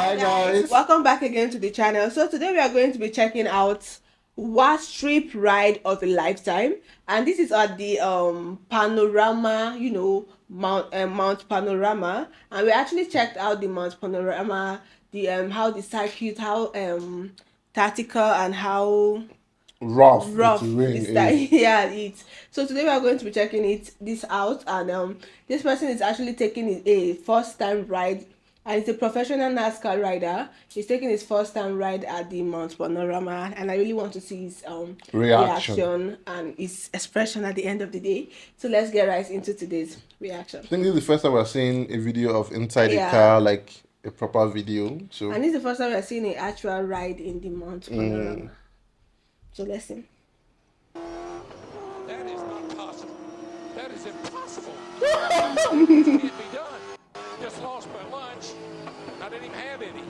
Hi guys, welcome back again to the channel. So today we are going to be checking out worst trip ride of a lifetime, and this is at the Panorama, Mount Panorama, and we actually checked out the Mount Panorama, the how the circuit, how tactical and how rough the this terrain time. is. Yeah, it. So today we are going to be checking this out, and this person is actually taking a first time ride, and it's a professional NASCAR rider. He's taking his first time ride at the Mount Panorama, and I really want to see his Reaction. reaction and his expression at the end of the day. So let's get right into today's reaction. I think this is the first time we're seeing a video of inside a Yeah, car, like a proper video. So and this is the first time we're seeing an actual ride in the Mount Panorama. So listen. That is not possible. That is impossible. It can't be done. Just lost my lunch. I didn't even have any.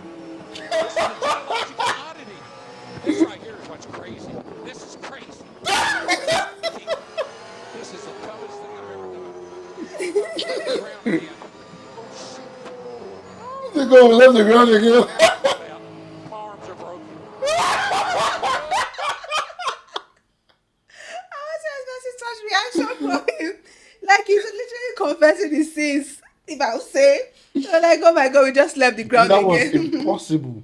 This is a geological oddity. This right here is what's crazy. This is crazy. This is the toughest thing I've ever done. Ground again. they go, we left the ground again. My arms are broken. Such reaction from him. Like he's literally confessing his sins. If I'll say, so like, oh my god, we just left the ground That was again. impossible.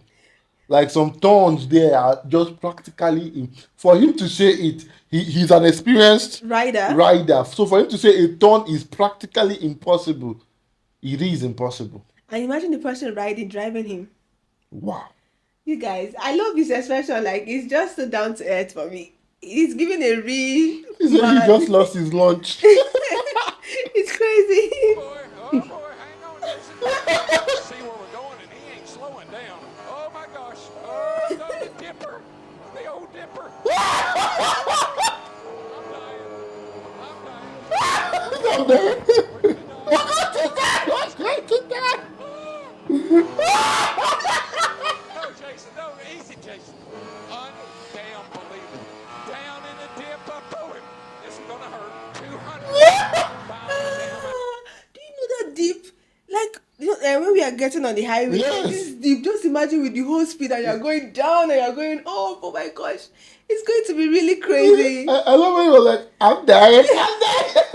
Like some turns there are just practically for him to say it. He's an experienced rider. So for him to say a turn is practically impossible, it is impossible. And imagine the person driving him. Wow. You guys, I love his expression. Like it's just so down to earth for me. He's giving a real. He said he just lost his lunch. It's crazy. Oh boy, hang on, Jason. See where we're going, and he ain't slowing down. Oh my gosh. Oh, the dipper. The old dipper. I'm dying. I'm there. No, Jason, no, easy, Jason. Undamn believable. Down in the dip, up to him. This is gonna hurt. 200 miles down. Do you know that deep? Like when we are getting on the highway, Yes. this is deep. Just imagine with the whole speed and you're going down and you're going up. Oh my gosh, it's going to be really crazy. I love when he was like, I'm dying. I'm dying.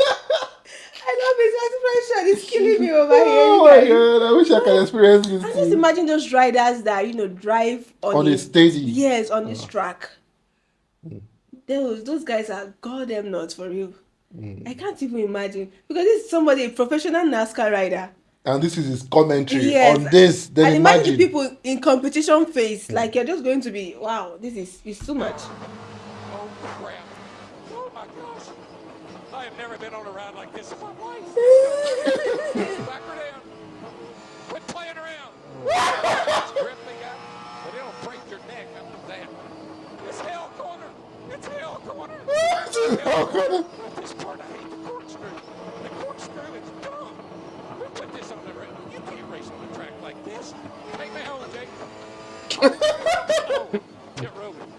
I love his expression. It's killing me over Oh here. my god, I wish I could experience this And too. just imagine those riders that drive On a steady. Yes, on this track. Those guys are goddamn nuts for real. I can't even imagine because this is somebody, a professional NASCAR rider. And this is his commentary Yes. on this. Then And imagine the people in competition face, like you're just going to be, wow, it's too much. Oh crap. Oh my gosh. I have never been on a ride like this in my life. Back her down. Quit playing around. It's grip they got, but it'll break your neck up to that. It's hell corner. It's hell corner. It's hell corner. This part, I hate the corkscrew. The corkscrew is dumb. Who put this on the road? You can't race on a track like this. Take me home, Jake. Oh, get rolling.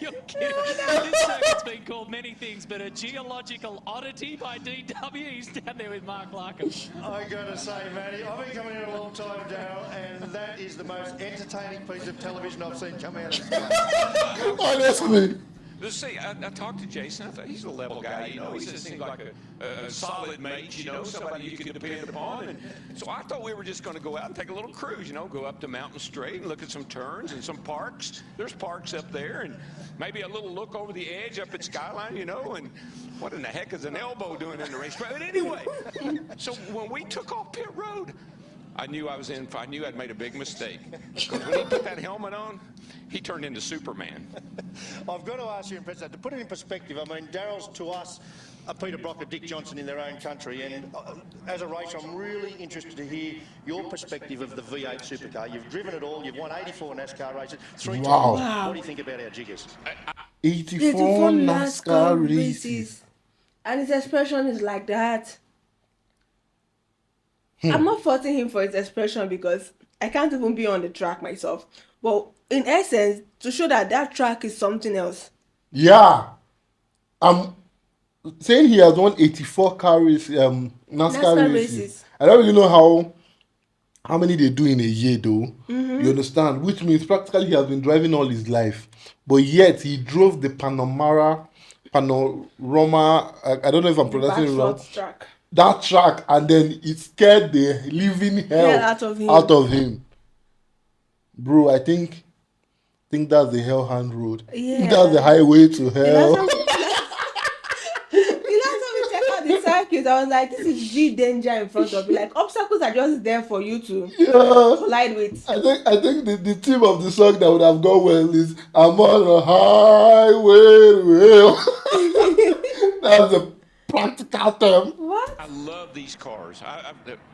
You're kidding. This circuit's been called many things, but a geological oddity by DW. He's down there with Mark Larkham. I gotta say, Matty, I've been coming here a long time, Darrell, and that is the most entertaining piece of television I've seen come out of space. honestly. See, I talked to Jason. I thought he's a level guy, He just seemed like a solid mate, somebody you could depend upon. And so I thought we were just going to go out and take a little cruise, go up to Mountain Straight and look at some turns and some parks. There's parks up there, and maybe a little look over the edge up at Skyline, and what in the heck is an elbow doing in the racetrack? But anyway, so when we took off pit road, I knew I'd made a big mistake. Because when he put that helmet on, he turned into Superman. I've got to ask you, to put it in perspective, I mean, Darrell's to us a Peter Brock, a Dick Johnson in their own country, and as a racer, I'm really interested to hear your perspective of the V8 supercar. You've driven it all, you've won 84 NASCAR races, 3 times. Wow. What do you think about our jiggers? 84 NASCAR races. And his expression is like that. I'm not faulting him for his expression because I can't even be on the track myself. But in essence, to show that track is something else. Yeah. I'm saying he has won 84 NASCAR races. I don't really know how how many they do in a year though. You understand? Which means practically he has been driving all his life, but yet he drove the panorama. I don't know if I'm The pronouncing it wrong. Bathurst track. That track, and then it scared the living Hell hell out of him. out of him, bro. I think that's the hell hand road. Yeah. That's the highway to The last hell. time, the last time we checked out the circuit, I was like, this is G danger in front of you. Like, obstacles are just there for you to Yeah. collide with. I think the theme of the song that would have gone well is I'm on a highway to hell. That's the practical term. What? I love these cars.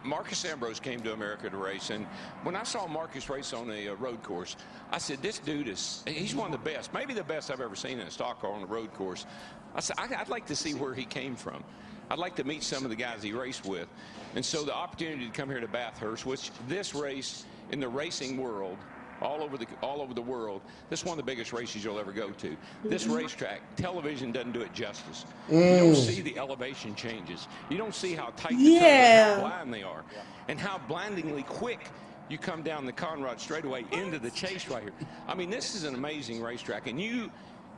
Marcus Ambrose came to America to race, and when I saw Marcus race on a road course, I said, this dude he's one of the best, maybe the best I've ever seen in a stock car on a road course. I said, I'd like to see where he came from. I'd like to meet some of the guys he raced with. And so the opportunity to come here to Bathurst, which this race in the racing world, all over the world, this is one of the biggest races you'll ever go to. This racetrack, television doesn't do it justice. You don't see the elevation changes. You don't see how tight the turns are, how blind they are, and how blindingly quick you come down the Conrad straightaway into the chase right here. I mean, this is an amazing racetrack, and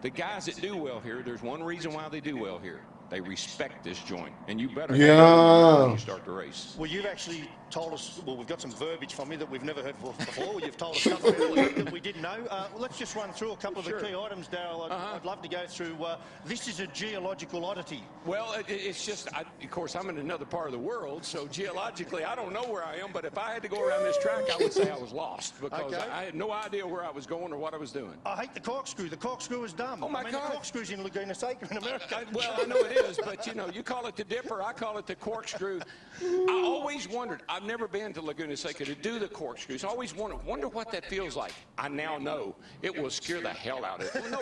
the guys that do well here, there's one reason why they do well here. They respect this joint, and you better have that in your mind when you start the race. Well, you've actually told us, well, we've got some verbiage from you that we've never heard before. You've told us something that we didn't know. Let's just run through a couple of the key items, Darrell. I'd love to go through. This is a geological oddity. Well, it's just, of course, I'm in another part of the world, so geologically, I don't know where I am, but if I had to go around this track, I would say I was lost because I had no idea where I was going or what I was doing. I hate the corkscrew. The corkscrew is dumb. Oh, my God. The corkscrew's in Laguna Seca in America. Well, I know it is, but, you call it the dipper, I call it the corkscrew. I always wondered, I've never been to Laguna Seca to do the corkscrews. I always wonder what that feels like. I now know. It will scare the hell out of it. No,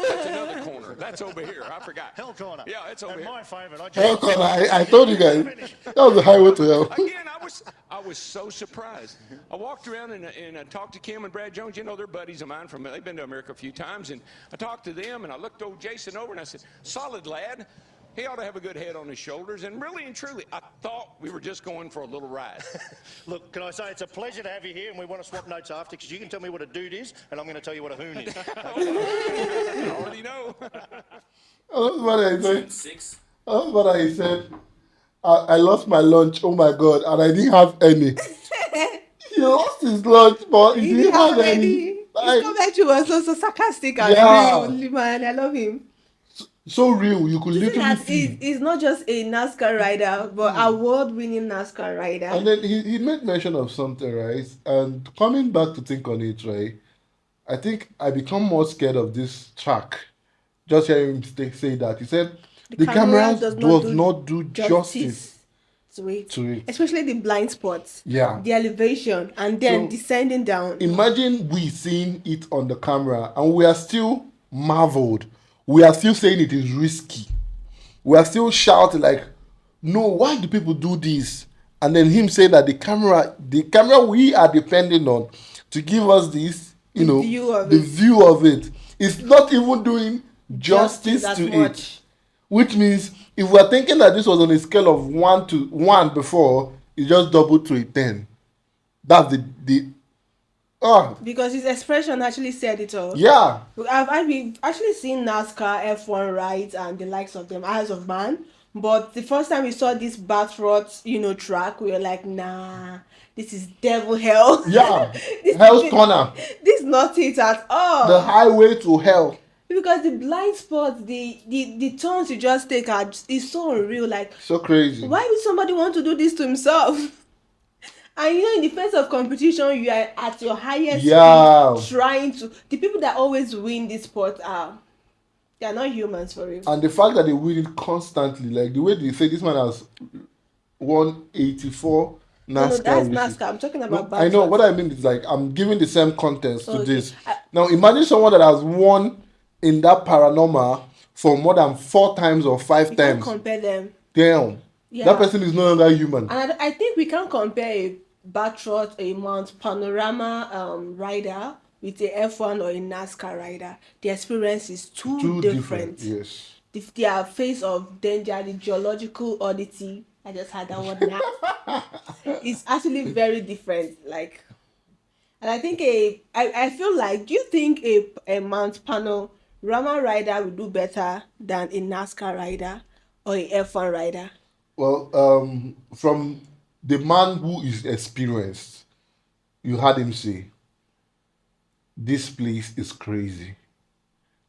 that's another corner. That's over here. I forgot. Hell corner. Yeah, it's over and here. My favourite. Hell corner. I told you guys. That was the highway to hell. Again, I was so surprised. I walked around and I talked to Kim and Brad Jones. They're buddies of mine they've been to America a few times, and I talked to them and I looked old Jason over and I said, solid lad. He ought to have a good head on his shoulders, and really and truly, I thought we were just going for a little ride. Look, can I say it's a pleasure to have you here, and we want to swap notes after, because you can tell me what a dude is, and I'm going to tell you what a hoon is. I already know. That's what I said. That's what I said. I lost my lunch. Oh my God, and I didn't have any. He lost his lunch, but he didn't have any. His commentary was so sarcastic and real, man. I love him. So real, you could literally see. He's not just a NASCAR rider, but award-winning NASCAR rider. And then he made mention of something, right? And coming back to think on it, right? I think I become more scared of this track. Just hearing him say that. He said the camera does not do justice to it. Especially the blind spots. Yeah. The elevation and then descending down. Imagine we seeing it on the camera and we are still marveled. We are still saying it is risky. We are still shouting like, no, why do people do this? And then him saying that the camera we are depending on to give us this, the view of it. It's not even doing justice to it. Which means if we're thinking that this was on a scale of 1 to 1 before, it just doubled to a 10. That's because his expression actually said it all. Yeah. I've actually seen NASCAR F1 rides and the likes of them, Eyes of Man. But the first time we saw this Bathurst, track, we were like, nah, this is devil hell. Yeah. Hell's corner. This is not it at all. The highway to hell. Because the blind spots, the turns you just take is so unreal. Like, so crazy. Why would somebody want to do this to himself? And in the face of competition, you are at your highest speed, trying to. The people that always win this sport they are not humans for real. And the fact that they win it constantly, like the way they say this man has won 84 NASCAR. No, that's NASCAR. I'm talking about. I know what I mean is like I'm giving the same context to this. Now imagine someone that has won in that paranormal for more than 4 times or 5 times. Can't compare them. Damn. Yeah. That person is no longer human. And I think we can compare a Bathurst, a Mount Panorama rider with a F1 or a NASCAR rider. The experience is too different. Yes. Their face of danger, the geological oddity, I just had that word now. It's actually very different. Like, and I think I feel like, do you think a Mount Panorama rider will do better than a NASCAR rider or a F1 rider? Well, from the man who is experienced, you heard him say, "This place is crazy."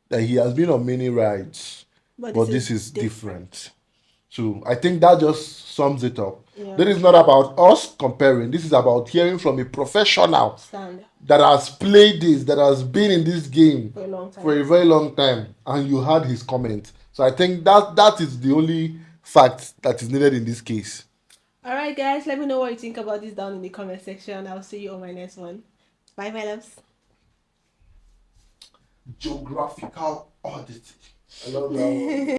That he has been on many rides, But but this this is is different. different. So I think that just sums it up. Yeah. This is not about us comparing. This is about hearing from a professional Stand that has played this, that has been in this game for a long for time. a very long time, and you heard his comment. So I think that is the only fact that is needed in this case. All right, guys, let me know what you think about this down in the comment section. I'll see you on my next one. Bye, my loves. Geographical oddity. I love that one.